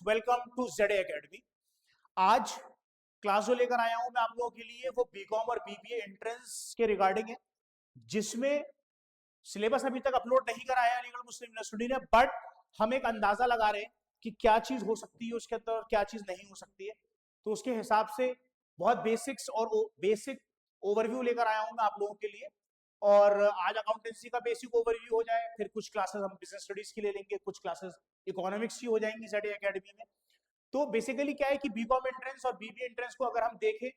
Welcome to Z academy. आज class जो लेकर आया हूं मैं आप लोगों के लिए वो बीकॉम और बीबीए एंट्रेंस के रिगार्डिंग है, जिसमें सिलेबस अभी तक अपलोड नहीं कराया अलीगढ़ मुस्लिम यूनिवर्सिटी ने, बट हम एक अंदाजा लगा रहे हैं कि क्या चीज हो सकती है उसके अंदर और क्या चीज नहीं हो सकती है। तो उसके हिसाब से बहुत बेसिक्स और बेसिक ओवरव्यू लेकर आया हूं मैं आप लोगों के लिए। और आज अकाउंटेंसी का बेसिक ओवरव्यू हो जाए, फिर कुछ क्लासेस हम बिजनेस स्टडीज की ले लेंगे, कुछ क्लासेस इकोनॉमिक्स की हो जाएंगी जेड एकेडमी में। तो बेसिकली क्या है कि बीकॉम एंट्रेंस और बीबीए एंट्रेंस को अगर हम देखें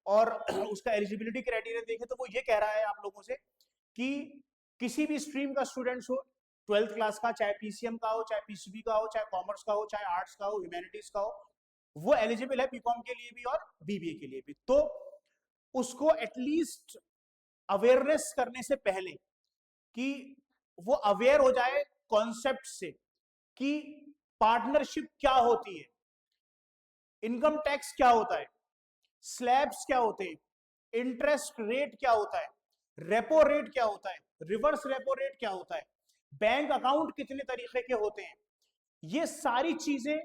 और उसका एलिजिबिलिटी क्राइटेरिया देखें तो वो ये कह रहा है आप लोगों से कि किसी भी स्ट्रीम का स्टूडेंट्स हो, 12th क्लास का, चाहे पीसीएम का हो, चाहे पीसीबी का हो, चाहे कॉमर्स का हो, चाहे आर्ट्स का हो, ह्यूमैनिटीज का हो, वो एलिजिबल है बीकॉम के लिए भी और बीबीए के लिए भी। तो उसको एटलीस्ट अवेयरनेस करने से पहले कि वो अवेयर हो जाए कॉन्सेप्ट से कि पार्टनरशिप क्या होती है, इनकम टैक्स क्या होता है, स्लैब्स क्या होते हैं, इंटरेस्ट रेट क्या होता है, रेपो रेट क्या होता है, रिवर्स रेपो रेट क्या होता है, बैंक अकाउंट कितने तरीके के होते हैं, ये सारी चीजें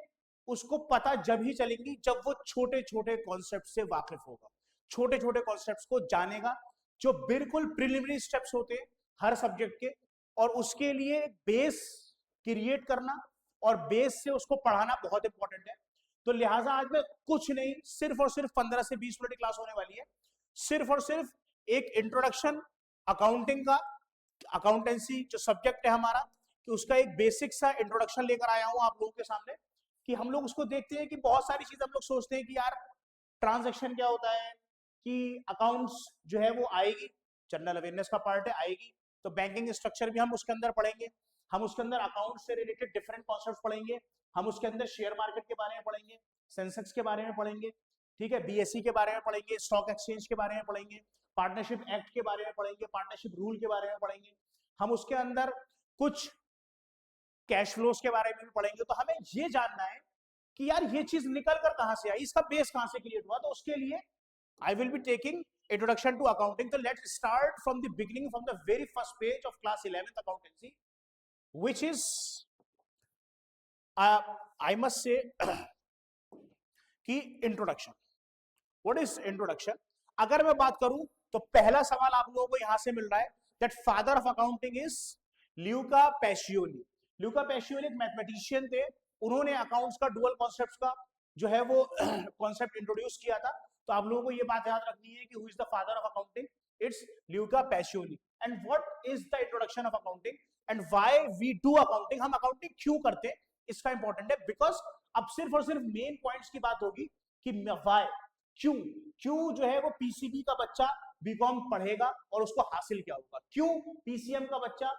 उसको पता जब ही चलेंगी जब वो छोटे छोटे कॉन्सेप्ट से वाकिफ होगा, छोटे छोटे कॉन्सेप्ट्स को जानेगा जो बिल्कुल प्रिलिमिनरी स्टेप्स होते हैं हर सब्जेक्ट के, और उसके लिए बेस क्रिएट करना और बेस से उसको पढ़ाना बहुत इंपॉर्टेंट है। तो लिहाजा आज मैं कुछ नहीं, सिर्फ और सिर्फ 15 से 20 मिनट की क्लास होने वाली है, सिर्फ और सिर्फ एक इंट्रोडक्शन अकाउंटिंग का, अकाउंटेंसी जो सब्जेक्ट है हमारा, कि उसका एक बेसिक सा इंट्रोडक्शन लेकर आया हूं आप लोगों के सामने, कि हम लोग उसको देखते हैं कि बहुत सारी चीज हम लोग सोचते हैं कि यार ट्रांजैक्शन क्या होता है, कि अकाउंट्स जो है वो आएगी, जनरल अवेयरनेस का पार्ट है, आएगी। तो बैंकिंग स्ट्रक्चर भी हम उसके अंदर पढ़ेंगे, हम उसके अंदर अकाउंट से रिलेटेड डिफरेंट कॉन्सेप्ट पढ़ेंगे, हम उसके अंदर शेयर मार्केट के बारे में पढ़ेंगे, सेंसेक्स के बारे में पढ़ेंगे, ठीक है, बीएसई के बारे में पढ़ेंगे, स्टॉक एक्सचेंज के बारे में पढ़ेंगे, पार्टनरशिप एक्ट के बारे में पढ़ेंगे, पार्टनरशिप रूल के बारे में पढ़ेंगे, हम उसके अंदर कुछ कैश फ्लोस के बारे में भी पढ़ेंगे। तो हमें ये जानना है कि यार ये चीज निकल कर कहां से आई, इसका बेस कहां से क्रिएट हुआ। तो उसके लिए I will be taking introduction to accounting. So let's start from the beginning, from the very first page of class 11th accountancy, which is I must say कि introduction. What is introduction? अगर मैं बात करूं तो पहला सवाल आप लोगों को यहां से मिल रहा है that father of accounting is Luca Pacioli. Luca Pacioli एक मैथमेटिशियन थे, उन्होंने अकाउंट्स का डुअल कॉन्सेप्ट्स का जो है वो कॉन्सेप्ट इंट्रोड्यूस किया था। तो आप लोगों को ये बात याद रखनी है कि who is the father of accounting, it's Luca Pacioli. And what is the introduction of accounting and why we do accounting, हम अकाउंटिंग क्यों करते हैं, इसका इंपॉर्टेंट है। बिकॉज अब सिर्फ और सिर्फ मेन पॉइंट्स की बात होगी कि व्हाई, क्यों, क्यों जो है वो पीसीबी का बच्चा बीकॉम पढ़ेगा और उसको हासिल क्या होगा, क्यों पीसीएम का बच्चा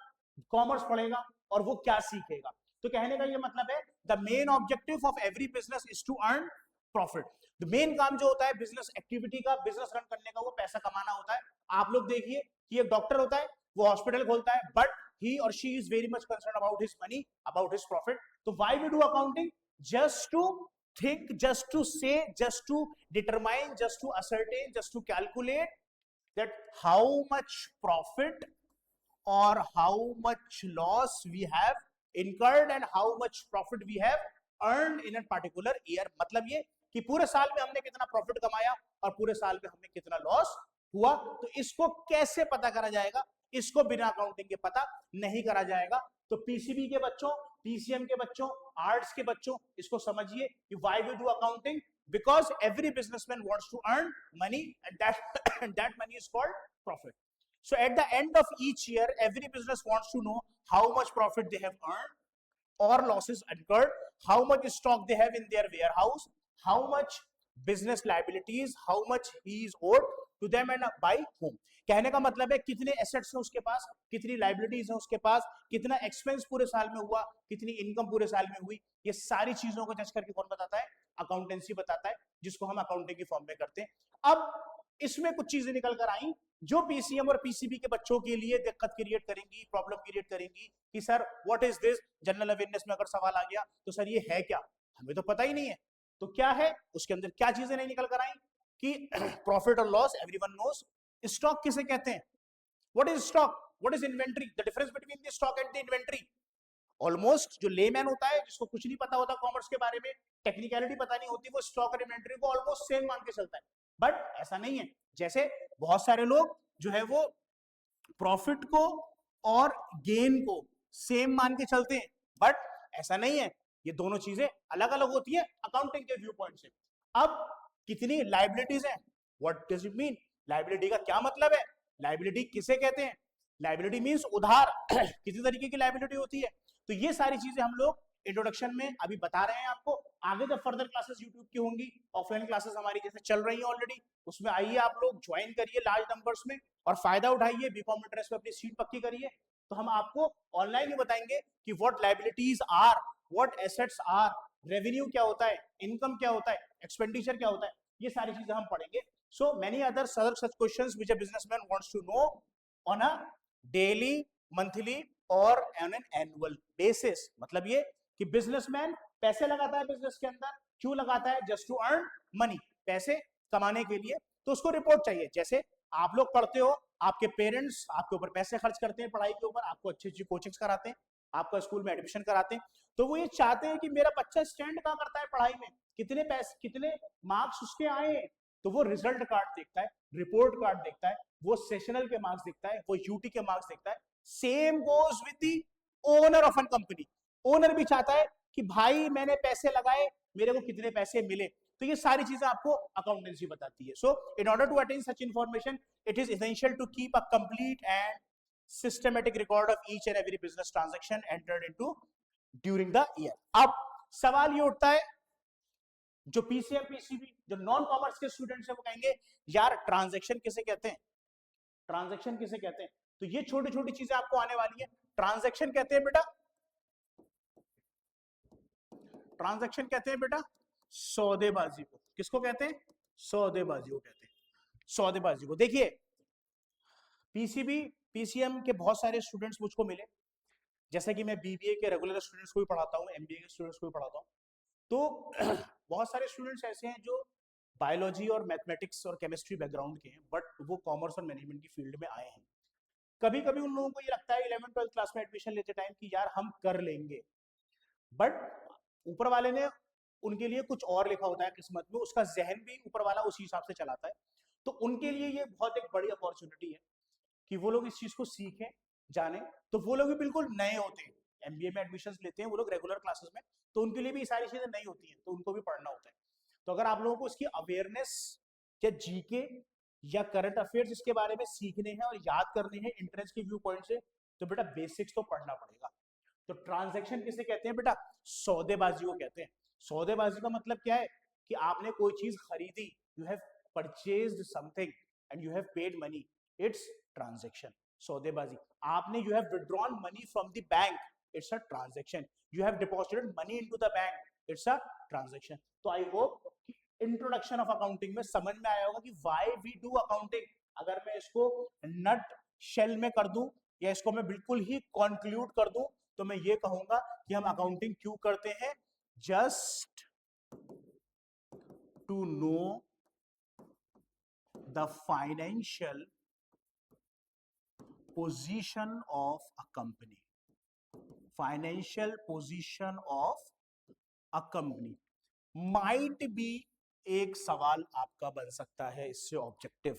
कॉमर्स पढ़ेगा और वो क्या सीखेगा। तो कहने का ये मतलब है the main objective of every business is to earn profit. Main काम जो होता है बिजनेस एक्टिविटी का, बिजनेस रन करने का, वो पैसा कमाना होता है। आप लोग देखिए कि एक डॉक्टर होता है, वो हॉस्पिटल खोलता है, बट ही और she is very much concern about his money, about his profit. तो why we do accounting, just to think, just to say, just to determine, just to ascertain, just to calculate that how much profit or how much loss we have incurred and how much profit we have earned in a particular year। मतलब ये कि पूरे साल में हमने कितना profit कमाया और पूरे साल में हमें कितना लॉस हुआ। तो इसको कैसे पता करा जाएगा, इसको बिना अकाउंटिंग के पता नहीं करा जाएगा। तो पीसीबी के बच्चों, पीसीएम के बच्चों, आर्ट्स के बच्चों, इसको समझिए कि why we do accounting, because every businessman wants to earn money and that money is called profit. So at the end of each year, every business wants to know how much profit they have earned or losses incurred, how much stock they have in their warehouse, how much business liabilities, how much he is owed to them and by whom। कहने का मतलब है कितने assets हैं उसके पास, कितनी liabilities हैं उसके पास, कितना एक्सपेंस पूरे साल में हुआ, कितनी इनकम पूरे साल में हुई। ये सारी चीजों को जज करके कौन बताता है, अकाउंटेंसी बताता है, जिसको हम अकाउंटिंग की फॉर्म में करते हैं। अब इसमें कुछ चीजें निकल कर आई जो पीसीएम और पीसीबी के बच्चों के लिए दिक्कत क्रिएट करेंगी, प्रॉब्लम क्रिएट करेंगी कि sir what is this, general awareness में अगर सवाल आ गया तो सर ये है क्या, हमें तो पता ही नहीं है। तो क्या है उसके अंदर, क्या चीजें नहीं निकल कर आई कि प्रॉफिट और लॉस एवरीवन नोस। स्टॉक किसे कहते हैं, what is stock, what is inventory, the difference between the stock and the inventory. Almost जो लेमैन होता है, जिसको कुछ नहीं पता होता कॉमर्स के बारे में, टेक्निकलिटी पता नहीं होती, वो स्टॉक और इन्वेंटरी को ऑलमोस्ट सेम मान के चलता है। बट ऐसा नहीं है। जैसे बहुत सारे लोग जो है वो प्रॉफिट को और गेन को सेम मान के चलते हैं, बट ऐसा नहीं है, ये दोनों चीजें अलग अलग होती है अकाउंटिंग के व्यू पॉइंट से। अब कितनी लाइबिलिटीज हैं, what does it mean, liability का क्या मतलब है, लाइबिलिटी किसे कहते हैं, लाइबिलिटी मींस उधार किसी तरीके की लाइबिलिटी होती है। तो ये सारी चीजें हम लोग इंट्रोडक्शन में अभी बता रहे हैं आपको। आगे जब फर्दर क्लासेस यूट्यूब की होंगी, ऑफलाइन क्लासेस हमारी जैसे चल रही है ऑलरेडी, उसमें आइए आप लोग ज्वाइन करिए लार्ज नंबर्स में और फायदा उठाइए, बीकॉम इंटरेस्ट में अपनी सीट पक्की करिए। तो हम आपको ऑनलाइन ही बताएंगे कि what liabilities are, what assets are, revenue क्या होता है, इनकम क्या होता है, एक्सपेंडिचर क्या होता है, ये सारी चीजें हम पढ़ेंगे। So many other such questions which a businessman wants to know on a daily, monthly और on an annual basis। मतलब ये कि बिजनेसमैन पैसे लगाता है बिजनेस के अंदर, क्यों लगाता है, जस्ट टू अर्न मनी, पैसे कमाने के लिए। तो उसको रिपोर्ट चाहिए। जैसे आप लोग पढ़ते हो, आपके पेरेंट्स आपके ऊपर पैसे खर्च करते हैं पढ़ाई के ऊपर, आपको अच्छी अच्छी कोचिंग्स कराते हैं, आपका स्कूल में एडमिशन कराते हैं, तो वो ये चाहते हैं कि मेरा बच्चा स्टैंड कहाँ करता है पढ़ाई में, कितने पैसे कितने मार्क्स उसके आए हैं। तो वो रिजल्ट कार्ड देखता है, रिपोर्ट कार्ड देखता है, वो सेशनल के मार्क्स देखता है, वो यूटी के मार्क्स देखता है। Same goes with the owner of an company. Owner भी चाहता है कि भाई मैंने पैसे लगाए, मेरे को कितने पैसे मिले। तो ये सारी चीजें आपको अकाउंटेंसी बताती है। So in order to attain such information, it is essential to keep a complete and systematic record of each and every business transaction entered into during the year. अब सवाल ये उठता है, जो पीसीएम पीसीबी जो non commerce के students हैं वो कहेंगे यार ट्रांजैक्शन किसे कहते हैं, ट्रांजैक्शन किसे कहते हैं। तो ये छोटी छोटी चीजें आपको आने वाली है। ट्रांजैक्शन कहते हैं बेटा, ट्रांजैक्शन कहते हैं बेटा सौदेबाजी को। किसको कहते हैं, सौदेबाजी को कहते हैं, सौदेबाजी को। देखिए पीसीबी पीसीएम के बहुत सारे स्टूडेंट्स मुझको मिले, जैसे कि मैं बीबीए के रेगुलर स्टूडेंट्स को भी पढ़ाता हूँ, एमबीए के स्टूडेंट्स को भी पढ़ाता हूँ। तो बहुत सारे स्टूडेंट्स ऐसे हैं जो बायोलॉजी और मैथमेटिक्स और केमिस्ट्री बैकग्राउंड के हैं, बट वो कॉमर्स और मैनेजमेंट की फील्ड में आए हैं। कभी कभी उन लोगों को ये लगता है 11th-12th क्लास में एडमिशन लेते टाइम कि यार हम कर लेंगे, बट ऊपर वाले ने उनके लिए कुछ और लिखा होता है किस्मत में, उसका जहन भी ऊपर वाला उसी हिसाब से चलाता है। तो उनके लिए ये बहुत एक बड़ी अपॉर्चुनिटी है कि वो लोग इस चीज को सीखें, जाने। तो वो लोग भी बिल्कुल नए होते हैं, एमबीए में एडमिशन लेते हैं वो लोग रेगुलर क्लासेस में, तो उनके लिए भी सारी चीजें नई होती हैं, तो उनको भी पढ़ना होता है। तो अगर आप लोगों को इसकी अवेयरनेस या जीके या करंट अफेयर्स इसके बारे में सीखने हैं और याद करने हैं इंटरेस्ट के व्यू पॉइंट से, तो बेटा बेसिक्स तो पढ़ना पड़ेगा। तो ट्रांजैक्शन किसे कहते हैं बेटा, सौदेबाजी को कहते हैं। सौदेबाजी का मतलब क्या है कि आपने कोई चीज खरीदी, you have purchased something and you have paid money, it's transaction, सौदेबाजी। आपने you have withdrawn money from the bank, it's a transaction. You have deposited money into the bank, it's a transaction. तो I hope introduction of accounting में समझ में आया होगा कि why we do accounting. अगर मैं इसको नट शेल में कर दूं या इसको मैं बिल्कुल ही कंक्लूड कर दूं, तो मैं ये कहूंगा कि हम अकाउंटिंग क्यों करते हैं, just to know the financial position of a company, financial position of a company. Might be एक सवाल आपका बन सकता है इससे ऑब्जेक्टिव,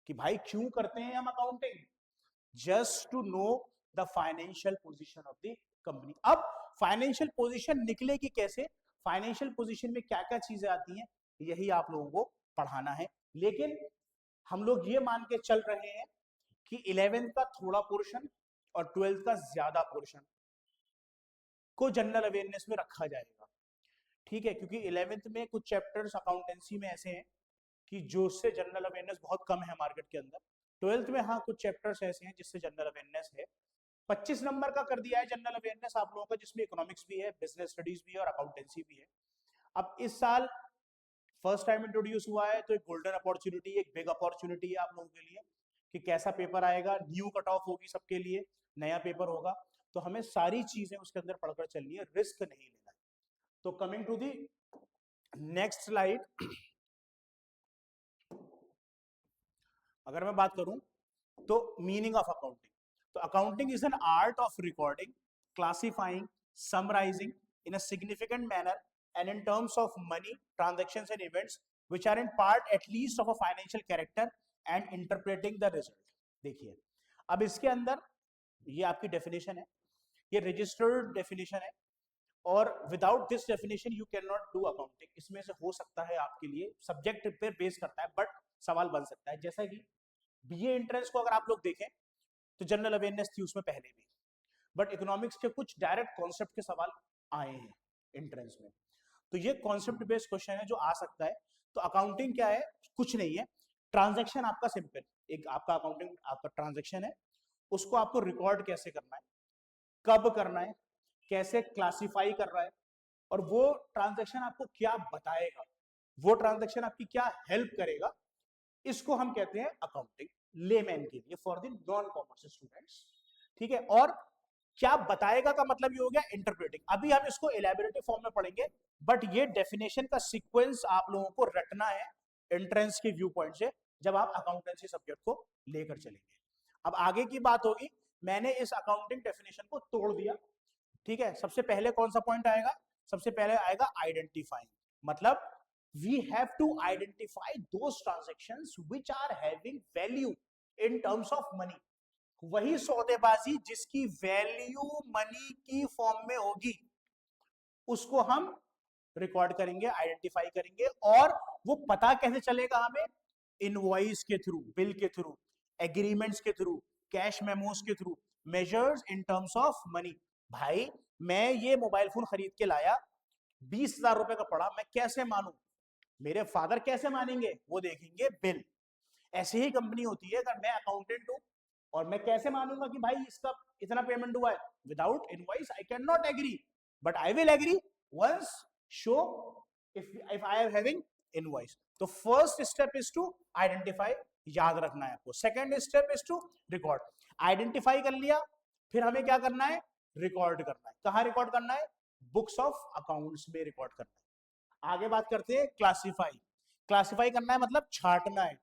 कि भाई क्यों करते हैं हम accounting, just to know the financial position of the company. अब फाइनेंशियल पोजीशन निकलेगी कैसे, फाइनेंशियल पोजीशन में क्या क्या चीजें आती हैं, यही आप लोगों को पढ़ाना है। लेकिन हम लोग ये मान के चल रहे हैं कि 11th का थोड़ा पोर्शन और 12th का ज्यादा पोर्शन को जनरल अवेयरनेस में रखा जाएगा, ठीक है, क्योंकि 11th में कुछ चैप्टर्स अकाउंटेंसी में ऐसे हैं कि जो उससे जनरल अवेयरनेस बहुत कम है मार्केट के अंदर। 12th में हाँ कुछ चैप्टर्स ऐसे हैं जिससे जनरल अवेयरनेस है। 25 नंबर का कर दिया है जनरल अवेयरनेस आप लोगों का, जिसमें इकोनॉमिक्स भी है, बिजनेस स्टडीज भी है और अकाउंटेंसी भी है। अब इस साल फर्स्ट टाइम इंट्रोड्यूस हुआ है, तो एक गोल्डन अपॉर्चुनिटी, एक बिग अपॉर्चुनिटी है आप लोगों के लिए कि कैसा पेपर आएगा, न्यू कट ऑफ होगी सबके लिए, नया पेपर होगा, तो हमें सारी चीजें उसके अंदर पढ़कर चलनी है, रिस्क नहीं लेना है। तो coming to the next slide, अगर मैं बात करूं तो मीनिंग ऑफ अकाउंटिंग, तो accounting is an art of recording classifying, summarizing in a significant manner and in terms of money, transactions and events which are in part at least of a financial character and interpreting the result. देखिए अब इसके अंदर ये आपकी definition है, ये registered definition है और without this definition you can not do accounting. इसमें से हो सकता है आपके लिए सब्जेक्ट पे बेस करता है बट सवाल बन सकता है. जैसा कि बीए एंट्रेंस को अगर आप लोग देखें तो जनरल अवेयरनेस थी उसमें पहले भी, बट इकोनॉमिक्स के कुछ डायरेक्ट कॉन्सेप्ट के सवाल आए हैं एंट्रेंस में. तो ये कॉन्सेप्ट बेस्ड क्वेश्चन है जो आ सकता है. तो अकाउंटिंग क्या है? कुछ नहीं है. ट्रांजैक्शन आपका सिंपल, एक आपका अकाउंटिंग आपका ट्रांजैक्शन है, उसको आपको रिकॉर्ड कैसे करना है, कब करना है, कैसे क्लासिफाई कर रहा है और वो ट्रांजैक्शन आपको क्या बताएगा, वो ट्रांजैक्शन आपकी क्या हेल्प करेगा, इसको हम कहते हैं अकाउंटिंग लेमैन के लिए, for the non commerce students. ठीक है. और क्या बताएगा का मतलब ये हो गया इंटरप्रेटिंग. अभी हम इसको एलैबोरेटिव फॉर्म में पढ़ेंगे बट ये डेफिनेशन का सीक्वेंस आप लोगों को रटना है एंट्रेंस के व्यू पॉइंट से जब आप अकाउंटेंसी सब्जेक्ट को लेकर चलेंगे. अब आगे की बात होगी. मैंने इस अकाउंटिंग डेफिनेशन को तोड़ दिया. ठीक है. सबसे पहले कौन सा पॉइंट आएगा? सबसे पहले आएगा आइडेंटिफाइंग. मतलब we have to identify those transactions which are having value in terms of money. वही सौदेबाजी जिसकी वैल्यू मनी की फॉर्म में होगी उसको हम रिकॉर्ड करेंगे, आइडेंटिफाई करेंगे. और वो पता कैसे चलेगा हमें? इनवॉइस के थ्रू, बिल के थ्रू, एग्रीमेंट्स के थ्रू, कैश मेमोस के through, measures in terms of money. भाई मैं ये मोबाइल फोन खरीद के लाया, 20,000 रुपए का पड़ा, मैं कैसे मानूं? मेरे फादर कैसे मानेंगे? वो देखेंगे बिल. ऐसे ही कंपनी होती है. अगर मैं अकाउंटेंट हूं और मैं कैसे मानूंगा कि भाई इसका इतना पेमेंट हुआ है? Without invoice I can not agree, but I will agree once show if I am having invoice. तो first step is to identify, याद रखना है आपको. Second step is to record. Identify कर लिया, फिर हमें क्या करना है? रिकॉर्ड करना है. कहां रिकॉर्ड करना है? बुक्स ऑफ अकाउंट्स में रिकॉर्ड करना है. आगे बात करते हैं क्लासिफाई. क्लासिफाई करना है मतलब छांटना है,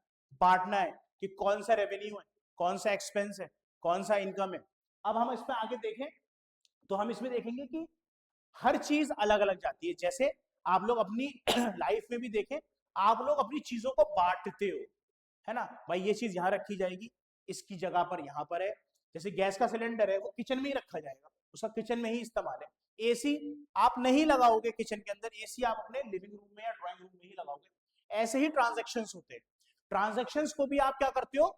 बांटना है कि कौन सा रेवेन्यू है, कौन सा एक्सपेंस है, कौन सा इनकम है. अब हम इसमें आगे देखें तो हम इसमें देखेंगे कि हर चीज अलग अलग जाती है. जैसे आप लोग अपनी लाइफ में भी देखें, आप लोग अपनी चीजों को बांटते हो, है ना. भाई ये चीज यहाँ रखी जाएगी, इसकी जगह पर यहाँ पर है. जैसे गैस का सिलेंडर है वो किचन में ही रखा जाएगा, उसका किचन में ही इस्तेमाल है. एसी आप नहीं लगाओगे किचन के अंदर, एसी आप अपने लिविंग रूम में या ड्राइंग रूम में ही लगाओगे. ऐसे ही ट्रांजैक्शंस होते हैं. ट्रांजैक्शंस को भी आप क्या करते हो?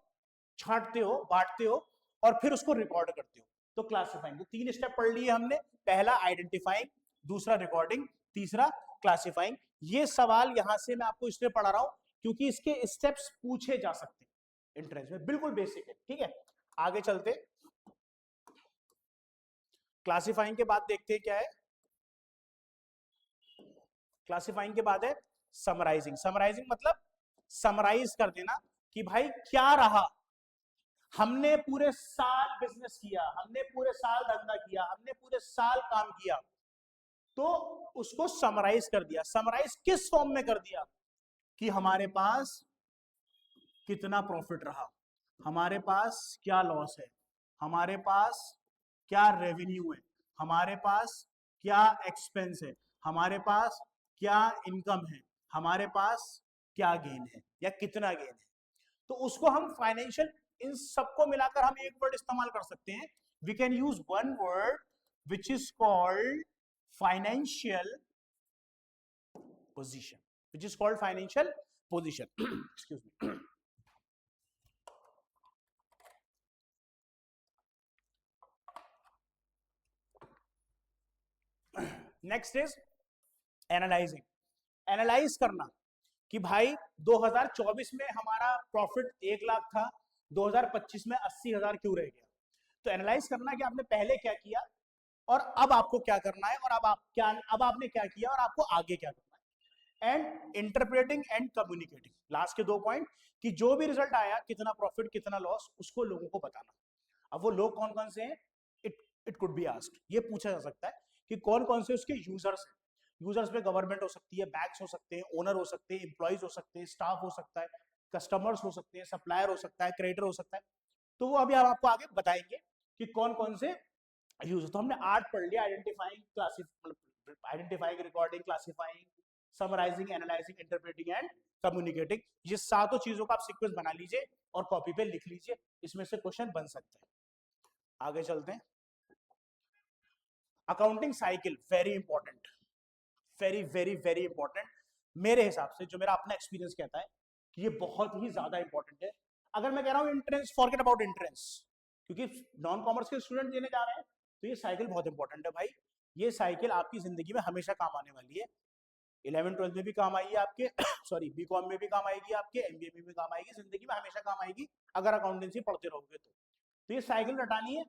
छांटते हो, बांटते हो और फिर उसको रिकॉर्ड करते हो. तो क्लासिफाइंग. तो 3 स्टेप पढ़ लिए हमने. पहला आइडेंटिफाइंग, दूसरा रिकॉर्डिंग, तीसरा क्लासिफाइंग. ये सवाल यहां से मैं आपको इसलिए पढ़ा रहा हूं क्योंकि इसके स्टेप्स पूछे जा सकते हैं एंट्रेंस में. बिल्कुल बेसिक है. ठीक है. आगे चलते. क्लासिफाइंग के बाद देखते हैं क्या है. क्लासिफाइंग के बाद है समराइजिंग. समराइजिंग मतलब समराइज कर देना कि भाई क्या रहा, हमने पूरे साल बिजनेस किया, हमने पूरे साल धंधा किया, हमने पूरे साल काम किया, तो उसको समराइज कर दिया. समराइज किस फॉर्म में कर दिया? कि हमारे पास कितना प्रॉफिट रहा, हमारे पास क्या लॉस है, हमारे पास क्या रेवेन्यू है, हमारे पास क्या एक्सपेंस है, हमारे पास क्या इनकम है, हमारे पास क्या गेन है या कितना गेन है. तो उसको हम फाइनेंशियल, इन सबको मिलाकर हम एक वर्ड इस्तेमाल कर सकते हैं. We can use one word which is called financial position, which is called financial position. Excuse me. Next is analysing. Analyse करना कि भाई 2024 में हमारा प्रॉफिट 1 लाख था, 2025 में 80,000 क्यों रह गया. तो एनालाइज करना कि आपने पहले क्या किया और अब आपको क्या करना है, और अब आपने क्या किया और आपको आगे क्या करना है. And interpreting and communicating. Last के 2 पॉइंट कि जो भी रिजल्ट आया, कितना प्रॉफिट कितना लॉस, उसको लोगों को बताना. अब वो लोग कौन कौन से हैं? It could be asked. ये पूछा जा सकता है कि कौन कौन से उसके यूजर्स हैं. यूजर्स में गवर्नमेंट हो सकती है, बैंक्स हो सकते हैं, ओनर हो सकते हैं, एम्प्लॉइज हो सकते हैं, स्टाफ हो सकता है, कस्टमर्स हो सकते हैं, सप्लायर हो सकता है, क्रेडिटर हो सकता है. तो वो अभी हम आपको आगे बताएंगे कि कौन कौन से यूज। तो हमने 8 पढ़ लिया, identifying, recording, classifying, summarising, analysing, interpreting and communicating. ये सातों चीजों का आप सीक्वेंस बना लीजिए और कॉपी पे लिख लीजिए, इसमें से क्वेश्चन बन सकते हैं। आगे चलते हैं। Accounting cycle very important, very very very important. मेरे हिसाब से, जो मेरा अपना एक्सपीरियंस कहता है कि ये बहुत ही ज्यादा इंपॉर्टेंट है। अगर मैं कह रहा हूं एंट्रेंस, फॉरगेट अबाउट एंट्रेंस, क्योंकि नॉन कॉमर्स के स्टूडेंट देने जा रहे हैं, तो ये साइकिल बहुत इंपॉर्टेंट है भाई। ये साइकिल आपकी जिंदगी में हमेशा काम आने वाली है। 11th-12th में भी काम आई है आपके सॉरी बीकॉम में भी काम आएगी, आपके एमबीए में भी काम आएगी, जिंदगी में हमेशा काम आएगी अगर अकाउंटेंसी पढ़ते रहोगे तो ये साइकिल रटानी है,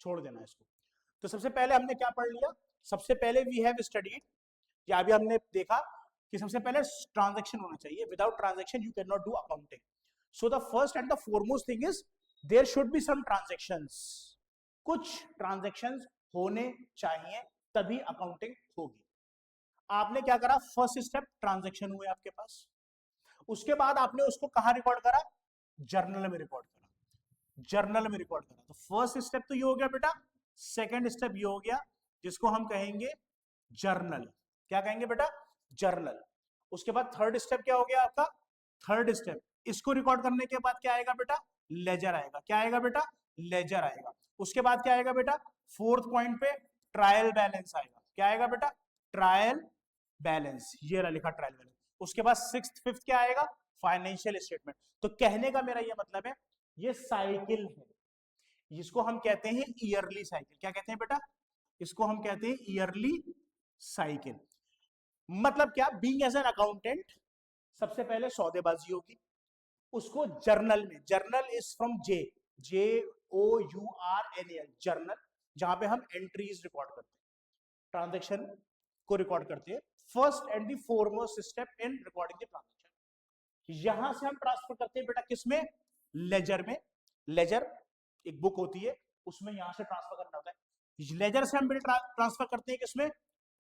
छोड़ देना इसको। तो सबसे पहले हमने क्या पढ़ लिया? सबसे पहले वी हैव स्टडीड, या अभी हमने देखा कि सबसे पहले ट्रांजैक्शन होना चाहिए। Without transaction you can not do accounting. So the first and the foremost thing is there should be some transactions. कुछ ट्रांजैक्शंस होने चाहिए, तभी अकाउंटिंग होगी। आपने क्या करा? फर्स्ट स्टेप ट्रांजैक्शन हुए आपके पास, उसके बाद आपने उसको कहां रिकॉर्ड करा? जर्नल में रिकॉर्ड करा, जर्नल में रिकॉर्ड करा। तो फर्स्ट स्टेप तो ये हो गया बेटा। सेकंड स्टेप ये हो गया जिसको हम कहेंगे जर्नल। क्या कहेंगे बेटा? जर्नल। उसके बाद थर्ड स्टेप क्या हो गया आपका? थर्ड स्टेप, इसको रिकॉर्ड करने के बाद क्या आएगा बेटा? लेजर आएगा। क्या आएगा बेटा? लेजर आएगा। उसके बाद क्या आएगा बेटा? फोर्थ पॉइंट पे ट्रायल बैलेंस आएगा। क्या आएगा बेटा? ट्रायल बैलेंस, ये रहा लिखा ट्रायल बैलेंस। उसके बाद सिक्स्थ फिफ्थ क्या आएगा? Financial statement. तो कहने का मेरा ये मतलब है, ये साइकिल है, जिसको हम कहते हैं ईयरली साइकिल। क्या कहते हैं बेटा? इसको हम कहते हैं ईयरली साइकिल। मतलब क्या? बीइंग एज एन अकाउंटेंट, सबसे पहले सौदेबाजी होगी, उसको जर्नल में, journal is from J, JOURNAL, journal, जहां पे हम एंट्रीज रिकॉर्ड करते हैं, ट्रांजैक्शन को रिकॉर्ड करते हैं। First and the foremost step in recording the transaction. यहां से हम ट्रांसफर करते हैं बेटा किसमें? लेजर में। लेजर एक बुक होती है, उसमें यहां से ट्रांसफर करना होता है। लेजर से हम ट्रांसफर करते हैं किसमें?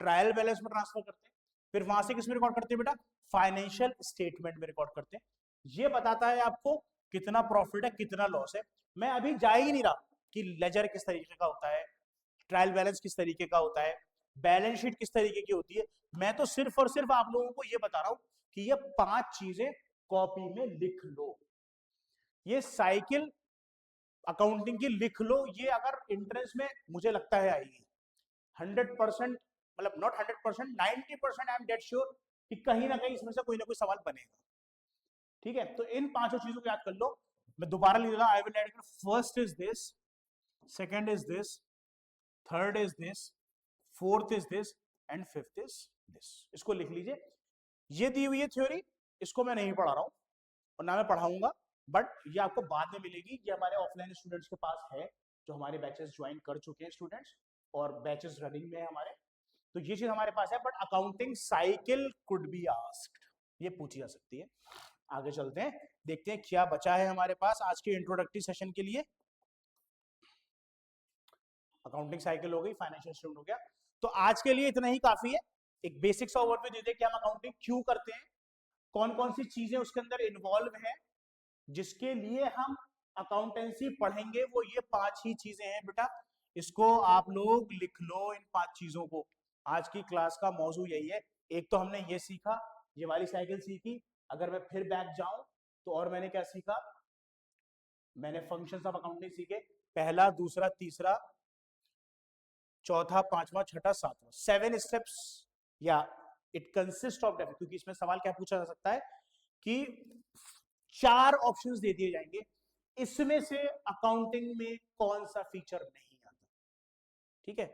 ट्रायल बैलेंस में ट्रांसफर करते हैं। फिर वहां से किसमें रिकॉर्ड करते हैं बेटा? फाइनेंशियल स्टेटमेंट में रिकॉर्ड करते हैं। ये बताता है आपको कितना प्रॉफिट है, कितना लॉस है। मैं अभी जा ही नहीं रहा कि लेजर किस तरीके का होता है, ट्रायल बैलेंस किस तरीके का होता है, बैलेंस शीट किस तरीके की होती है। मैं तो सिर्फ और सिर्फ आप लोगों को ये बता रहा हूं कि ये 5 चीजें कॉपी में लिख लो। ये साइकिल अकाउंटिंग की लिख लो। ये अगर एंट्रेंस में मुझे लगता है आएगी 100%, मतलब not 100%, 90% I am dead sure कि कहीं ना कहीं इसमें से कोई ना कोई सवाल बनेगा। ठीक है, तो इन 5 चीजों को याद कर लो। मैं दोबारा लिख रहा, I will add, first is this, second is this, third is this, fourth is this and fifth is this. इसको लिख लीजिए। ये दी हुई है थ्योरी, इसको मैं नहीं पढ़ा रहा हूं और ना मैं पढ़ाऊंगा, बट ये आपको बाद में मिलेगी। ये हमारे ऑफलाइन स्टूडेंट्स के पास है, जो हमारे बैचेस ज्वाइन कर चुके हैं स्टूडेंट्स, और बैचेस रनिंग में है हमारे, तो ये चीज हमारे पास है। But accounting cycle could be asked, ये पूछी जा सकती है। आगे चलते हैं, देखते हैं क्या बचा है हमारे पास आज के इंट्रोडक्टरी सेशन के लिए। अकाउंटिंग साइकिल हो गई, फाइनेंशियल स्टेटमेंट हो गया, तो आज के लिए इतना ही काफी है। एक बेसिक सा ओवरव्यू दे दे कि हम अकाउंटिंग क्यों करते हैं, कौन कौन सी चीजें उसके अंदर इन्वॉल्व है, जिसके लिए हम अकाउंटेंसी पढ़ेंगे। वो ये 5 ही चीजें हैं बेटा, इसको आप लोग लिख लो, इन 5 चीजों को। आज की क्लास का मौजू यही है। एक तो हमने ये सीखा, ये वाली साइकिल सीखी। अगर मैं फिर बैक जाऊं तो और मैंने क्या सीखा? मैंने फंक्शंस ऑफ अकाउंटिंग सीखे, पहला, दूसरा, तीसरा, चौथा, पांचवा, छठा, सातवां, 7 स्टेप्स। या इट कंसिस्ट ऑफ, क्योंकि इसमें सवाल क्या पूछा जा सकता है कि 4 ऑप्शंस दे दिए जाएंगे, इसमें से अकाउंटिंग में कौन सा फीचर नहीं आता। ठीक है,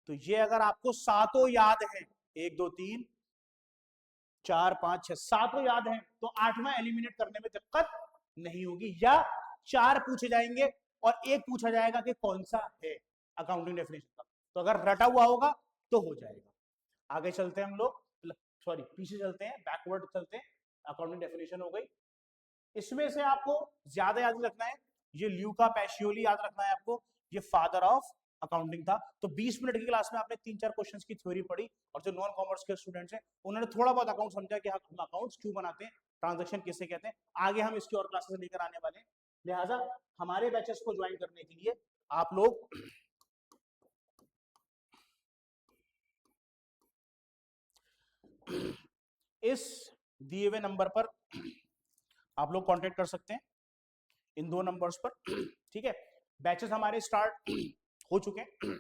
तो ये अगर आपको सातों याद है, 1 2 3 4 5 6 सातों याद है, तो 8वां एलिमिनेट करने में दिक्कत नहीं होगी। या 4 पूछे जाएंगे और 1 पूछा जाएगा कि कौन सा है अकाउंटिंग डेफिनेशन का, तो अगर रटा हुआ होगा तो हो जाएगा। आगे चलते हैं हम लोग, सॉरी पीछे चलते हैं, बैकवर्ड चलते हैं। अकाउंटिंग डेफिनेशन हो गई। इसमें से आपको ज्यादा याद रखना है, ये ल्यूका पैसियोली याद रखना है आपको, ये फादर ऑफ अकाउंटिंग था। तो 20 मिनट की क्लास में आपने 3-4 क्वेश्चंस की थ्योरी पढ़ी, और जो नॉन कॉमर्स के स्टूडेंट्स हैं उन्होंने थोड़ा बहुत अकाउंट समझा कि हम अकाउंट्स क्यों बनाते हैं, ट्रांजैक्शन किसे कहते हैं। आगे हम इसकी और क्लासेस लेकर आने वाले हैं, लिहाजा हमारे बैचेस को ज्वाइन करने के लिए आप लोग इस दिए हुए नंबर पर आप लोग कांटेक्ट कर सकते हैं, इन 2 नंबर्स पर। ठीक है, बैचेस हमारे स्टार्ट हो चुके हैं,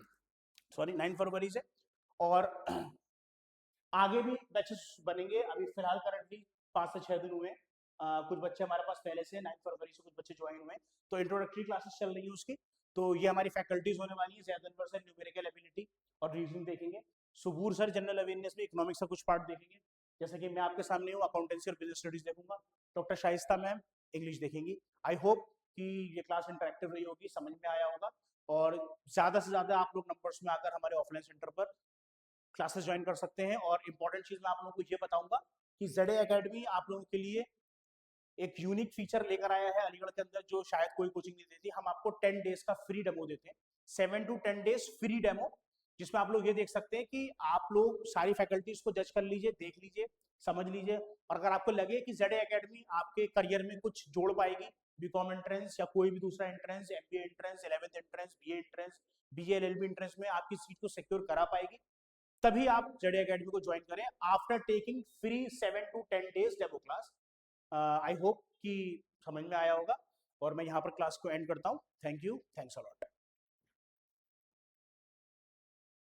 सॉरी 9 फरवरी से, और आगे भी बैचेस बनेंगे। अभी फिलहाल करंटली 5 से 6 दिन हुए हैं। कुछ बच्चे हमारे पास पहले से 9 फरवरी से कुछ बच्चे ज्वाइन हुए हैं, तो इंट्रोडक्टरी क्लासेस चल रही है उसकी। तो ये हमारी फैकल्टीज होने वाली है, ज़्यादातर सर न्यूमेरिकल एबिलिटी और रीजनिंग देखेंगे। सुबूर सर जनरल अवेयरनेस में इकोनॉमिक्स का कुछ पार्ट देखेंगे, जैसे कि मैं आपके सामने हूँ, अकाउंटेंसी और बिजनेस स्टडीज देखूंगा। डॉक्टर शाइस्ता मैम इंग्लिश देखेंगी। आई होप कि ये क्लास इंटरेक्टिव रही होगी, समझ में आया होगा, और ज़्यादा से ज़्यादा आप लोग नंबर्स में आकर हमारे ऑफलाइन सेंटर पर क्लासेस ज्वाइन कर सकते हैं। और इंपॉर्टेंट चीज़ मैं आप लोगों को ये बताऊंगा कि ZA एकेडमी आप लोगों के लिए एक यूनिक फीचर लेकर आया है अलीगढ़ के अंदर, जो शायद कोई कोचिंग नहीं देती। हम आपको 10 डेज का फ्री डेमो देते हैं, 7 to 10 डेज फ्री डेमो, जिसमें आप लोग ये देख सकते हैं कि आप लोग सारी फैकल्टीज को जज कर लीजिए, देख लीजिए, समझ लीजिए। और अगर आपको लगे कि ZA एकेडमी आपके करियर में कुछ जोड़ पाएगी, बीकॉम एंट्रेंस या कोई भी दूसरा entrance, MBA entrance, 11th entrance, BA entrance, BA LLB entrance में आपकी सीट को सिक्योर करा पाएगी, तभी आप ZA एकेडमी को ज्वाइन करें after taking free 7 to 10 days demo class. I hope कि समझ में आया होगा, और मैं यहाँ पर क्लास को एंड करता हूँ। Thank you, thanks a lot.